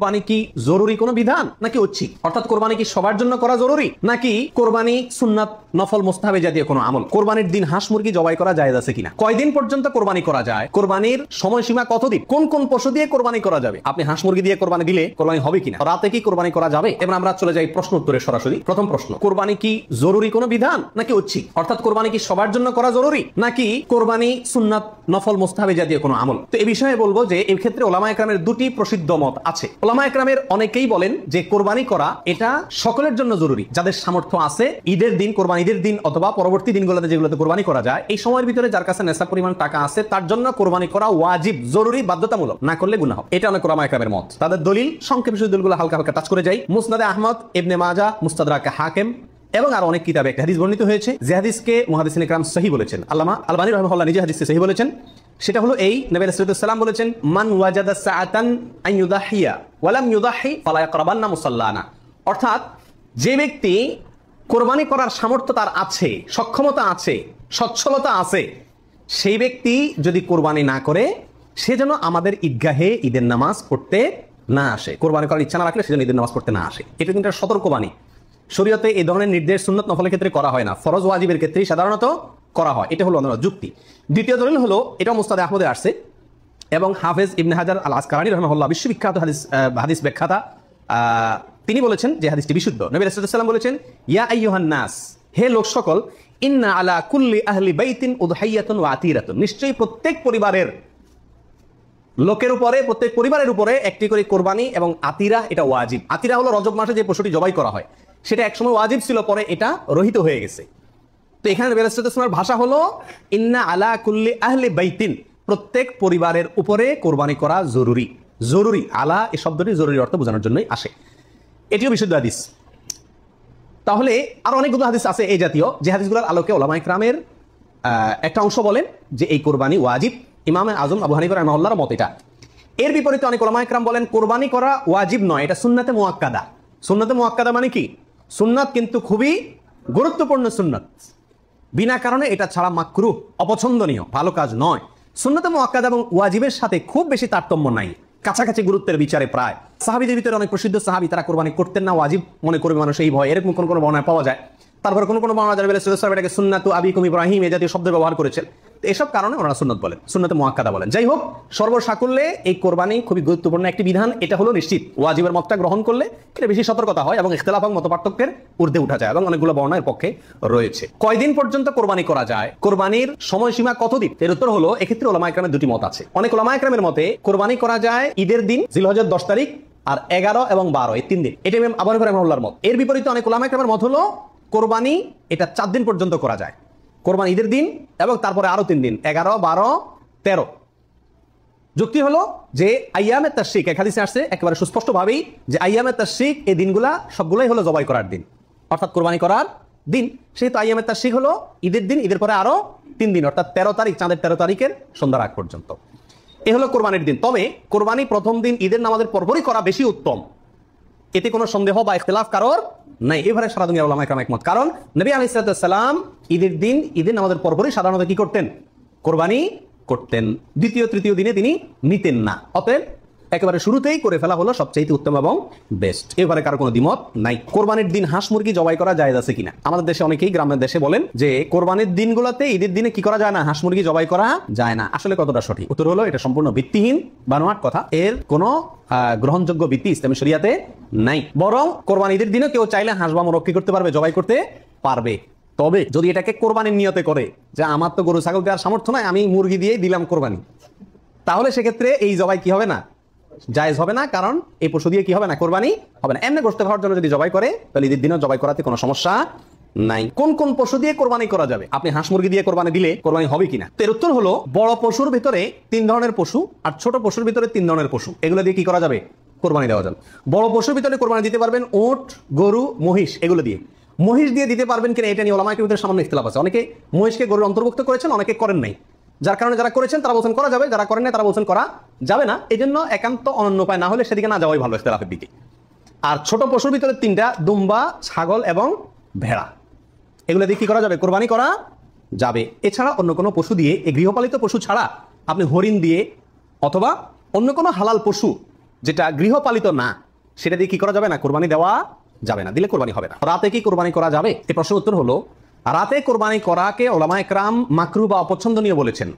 কোরবানি কি জরুরি কোনো বিধান নাকি ঐচ্ছিক? অর্থাৎ কোরবানি কি সবার জন্য করা জরুরি নাকি কোরবানি সুন্নাত, নফল, মুস্তাহাবি জাতীয় কোনো আমল? কোরবানির দিন হাঁস মুরগি জবাই করা জায়েজ আছে কিনা? কয়দিন পর্যন্ত কোরবানি করা যায়? কোরবানির সময়সীমা কতদিন? কোন কোন পশু দিয়ে কোরবানি করা যাবে? আপনি হাঁস মুরগি দিয়ে কোরবানি দিলে কোরবানি হবে কিনা? রাতে কি কোরবানি করা যাবে? এবার আমরা চলে যাই প্রশ্ন উত্তরে সরাসরি। প্রথম প্রশ্ন, কোরবানি কি জরুরি কোনো বিধান নাকি ঐচ্ছিক? অর্থাৎ কোরবানি কি সবার জন্য করা জরুরি নাকি কোরবানি সুন্নাত, নফল, মুস্তাহাবি জাতীয় কোনো আমল? তো এই বিষয়ে বলবো যে এই ক্ষেত্রে ওলামায়ে কেরামের দুটি প্রসিদ্ধ মত আছে। ওলামায়ে কেরামের অনেকেই বলেন যে কোরবানি করা এটা সকলের জন্য জরুরি, যাদের সামর্থ্য আছে ঈদের দিন, কোরবানি ঈদের দিন অথবা পরবর্তী দিনগুলোতে যেগুলোতে কোরবানি করা যায়, এই সময়ের ভিতরে যার কাছে নেশা পরিমাণ টাকা আছে তার জন্য কোরবানি করা ওয়াজিব, জরুরি, বাধ্যতামূলক, না করলে গুনাহ। এটা অনেক ওলামায়ে কেরামের মত। তাদের দলিল সংক্ষেপে শুধু দলিলগুলো হালকা হালকা টাচ করে যাই। মুসনাদে আহমদ, ইবনে মাজাহ, মুস্তাদরাকে হাকিম এবং আরো অনেক কিতাবে একটা হাদিস বর্ণিত হয়েছে, যে হাদিসকে মুহাদ্দিসিনে কেরাম সহিহ বলেছেন। আল্লামা আলবানী রাহিমাহুল্লাহ নিজে হাদিসকে সহিহ বলেছেন। সেটা হলো এই, নবী আলাইহিস সালাম বলেছেন, মান ওয়াজাদা সাআতান আন ইউদাহিয়া ওয়া লাম ইউদাহি ফালা ইয়াকরাবান্না মুসাল্লানা। অর্থাৎ যে ব্যক্তি কোরবানি করার সামর্থ্য তার আছে, সক্ষমতা আছে, সচ্ছলতা আছে, সেই ব্যক্তি যদি কোরবানি না করে সে যেন আমাদের ঈদগাহে ঈদের নামাজ পড়তে না আসে। কোরবানি করার ইচ্ছা না রাখলে সে যেন ঈদের নামাজ পড়তে না আসে। এটা কিন্তু একটা সতর্কবাণী। শরীয়তে এই ধরনের নির্দেশ সুন্নাত, নফলের ক্ষেত্রে করা হয় না, ফরজ ওয়াজিবের ক্ষেত্রেই সাধারণত করা হয়। এটা হলো যুক্তি। দ্বিতীয় দলিল হলো, এটা মুস্তাদে আহমদে আসছে এবং হাফেজ ইবনে হাজার আল আসকালানী রাহিমাহুল্লাহ বিশ্ববিখ্যাত হাদিস ব্যাখ্যাতা, তিনি বলেছেন যে হাদিসটি বিশুদ্ধ। নবী রাসূলুল্লাহ সাল্লাল্লাহু আলাইহি ওয়াসাল্লাম বলেছেন, ইয়া আইয়ুহান নাস, হে লোক সকল, ইন্না আলা কুল্লি আহলি বাইতিন উদহাইয়াতুন ওয়া আতিরাতুন, নিশ্চয়ই প্রত্যেক পরিবারের লোকের উপরে, প্রত্যেক পরিবারের উপরে একটি করে কোরবানি এবং আতিরা, এটা ওয়াজিব। আতিরা হলো রজব মাসে যে পশুটি জবাই করা হয়, সেটা একসময় ওয়াজিব ছিল, পরে এটা রহিত হয়ে গেছে। তো এখানে নবী রাসূলুল্লাহ সাল্লাল্লাহু আলাইহি ওয়াসাল্লামের ভাষা হলো ইন্না আলা কুল্লি আহলি বাইতিন, প্রত্যেক পরিবারের উপরে কোরবানি করা জরুরি। জরুরি, আলা এই শব্দটি জরুরি অর্থ বোঝানোর জন্যই আসে। এটিও বিশুদ্ধ হাদিস। তাহলে আরো অনেকগুলো হাদিস আছে এই জাতীয়, যে হাদিসগুলোর আলোকে ওলামায়ে কেরামের একটা অংশ বলেন যে এই কোরবানি ওয়াজিব। ইমাম আজম আবু হানিফা রাহিমাহুল্লাহর মত এটা। এর বিপরীতে অনেক ওলামায়ে কেরাম বলেন কোরবানি করা ওয়াজিব নয়, এটা সুন্নাতে মুআক্কাদা। সুন্নাতে মুআক্কাদা মানে কি? সুন্নাত কিন্তু খুবই গুরুত্বপূর্ণ সুন্নাত, বিনা কারণে এটা ছাড়া মাকরুহ, অপছন্দনীয়, ভালো কাজ নয়। সুন্নাতে মুআক্কাদা এবং ওয়াজিবের সাথে খুব বেশি তারতম্য নাই, কাছাকাছি গুরুত্বের বিচারে প্রায়। সাহাবীদের ভিতরে অনেক প্রসিদ্ধ সাহাবী, তারা কোরবানি করতেন না, ওয়াজিব মনে করবে মানুষ এই ভয়, এরকম কোন বর্ণনা পাওয়া যায়। তারপর কোন বর্ণনা যারা এটাকে সুন্নাতু আবিকুম ইব্রাহিম এই জাতীয় শব্দ ব্যবহার করেছেন। তো এসব কারণে ওনারা সুন্নাত বলেন, সুন্নাতে মুআক্কাদা বলেন। যাই হোক, সর্বসাকুল্যে এই কোরবানি খুবই গুরুত্বপূর্ণ একটি বিধান, এটা হলো নিশ্চিত। ওয়াজিবের মতটা গ্রহণ করলে এটা বেশি সতর্কতা হয় এবং ইখতিলাফ এবং মতপার্থক্যের ঊর্ধ্বে উঠা যায় এবং অনেকগুলো বর্ণনার পক্ষে রয়েছে। কয়দিন পর্যন্ত কোরবানি করা যায়? কোরবানির সময়সীমা কতদিন? এর উত্তর হলো, এক্ষেত্রে ওলামায়ে কেরামের দুটি মত আছে। অনেক ওলামায়ে কেরামের মতে কোরবানি করা যায় ঈদের দিন, জিলহজের 10 তারিখ আর 11 এবং 12, এই 3 দিন। এটা ইমাম আবু হানিফা রাহিমাহুল্লাহর মত। এর বিপরীতে অনেক ওলামায়ে কেরামের মত হলো কোরবানি এটা 4 দিন পর্যন্ত করা যায়। কোরবানি ঈদের দিন এবং তারপরে আরো 3 দিন, 11, 12, 13। যুক্তি হলো যে আইয়ামে তাশরিক, এক হাদিসে আসছে একেবারে সুস্পষ্টভাবেই যে আইয়ামে তাশরিক এই দিনগুলা সবগুলোই হলো জবাই করার দিন, অর্থাৎ কোরবানি করার দিন। সেহেতু আইয়ামে তাশরিক হলো ঈদের দিন, ঈদের পরে আরো 3 দিন, অর্থাৎ 13 তারিখ, চাঁদের 13 তারিখের সন্ধ্যার আগ পর্যন্ত। এ হলো কোরবানির দিন। তবে কোরবানি প্রথম দিন ঈদের নামাজের পরপরই করা বেশি উত্তম, এতে কোনো সন্দেহ বা ইখতিলাফ কারোর নাই। এবারে সারা দুনিয়ার উলামায়ে কেরাম একমত, কারণ নবী আলাইহিস সালাম ঈদের দিন, ঈদের নামাজের পরপরই সাধারণত কি করতেন? কোরবানি করতেন। দ্বিতীয় তৃতীয় দিনে তিনি নিতেন না। অতএব একেবারে শুরুতেই করে ফেলা হলো সবচেয়ে উত্তম এবং বেস্ট। এবারে কারো কোনো দ্বিমত নাই। কোরবানির দিন হাঁস মুরগি জবাই করা জায়েজ আছে কিনা? আমাদের দেশে অনেকেই গ্রামের দেশে বলেন যে কোরবানির দিনগুলোতে, ঈদের দিনে কি করা যায় না? হাঁস মুরগি জবাই করা যায় না। আসলে কতটা সঠিক? উত্তর হলো এটা সম্পূর্ণ ভিত্তিহীন, বানোয়াট কথা। এর কোনো গ্রহণযোগ্য ভিত্তি ইসলামী শরিয়াতে নাই। বরং কোরবানি ঈদের দিনে কেউ চাইলে হাঁস বা মোরগ কি করতে পারবে? জবাই করতে পারবে। তবে যদি এটাকে কোরবানির নিয়তে করে যে আমার তো গরু ছাগল দেওয়ার সামর্থ্য নাই, আমি মুরগি দিয়েই দিলাম কোরবানি, তাহলে সেক্ষেত্রে এই জবাই কি হবে না? জায়েজ হবে না, কারণ এই পশু দিয়ে কি হবে না? কোরবানি হবে না। এমনি গোশত খাওয়ার জন্য যদি জবাই করে, তাহলে ঈদের দিনও জবাই করাতে কোনো সমস্যা নাই। কোন কোন পশু দিয়ে কোরবানি করা যাবে? আপনি হাঁস মুরগি দিয়ে কোরবানি দিলে কোরবানি হবে কিনা? এর উত্তর হলো, বড় পশুর ভিতরে 3 ধরনের পশু আর ছোট পশুর ভিতরে 3 ধরনের পশু, এগুলো দিয়ে কি করা যাবে? কোরবানি দেওয়া যাবে। বড় পশুর ভিতরে কোরবানি দিতে পারবেন উট, গরু, মহিষ, এগুলো দিয়ে। মহিষ দিয়ে দিতে পারবেন কিনা এটা নিয়ে ওলামায়ে কেরামের সামান্য ইখতিলাফ আছে। অনেকে মহিষকে গরুর অন্তর্ভুক্ত করেছেন, অনেকে করেন নাই। যার কারণে যারা করেছেন তারা বলছেন করা যাবে, যারা করেন না তারা বলছেন করা যাবে না। এই জন্য একান্ত অনন্য উপায় না হলে সেদিকে না যাওয়াই ভালো, ইখতিলাফের দিকে। আর ছোট পশুর ভিতরে 3টা, দুম্বা, ছাগল এবং ভেড়া, এগুলো দিয়ে কি করা যাবে? কোরবানি করা যাবে। এছাড়া অন্য কোনো পশু দিয়ে, এই গৃহপালিত পশু ছাড়া আপনি হরিণ দিয়ে অথবা অন্য কোনো হালাল পশু যেটা গৃহপালিত না, সেটা দিয়ে কি করা যাবে না? কোরবানি দেওয়া যাবে না, দিলে কোরবানি হবে না। রাতে কি কোরবানি করা যাবে? এই প্রশ্নের উত্তর হলো, রাতে কোরবানি করাকে ওলামা একরাম মাকরুহ বা অপছন্দনীয় বলেছেন।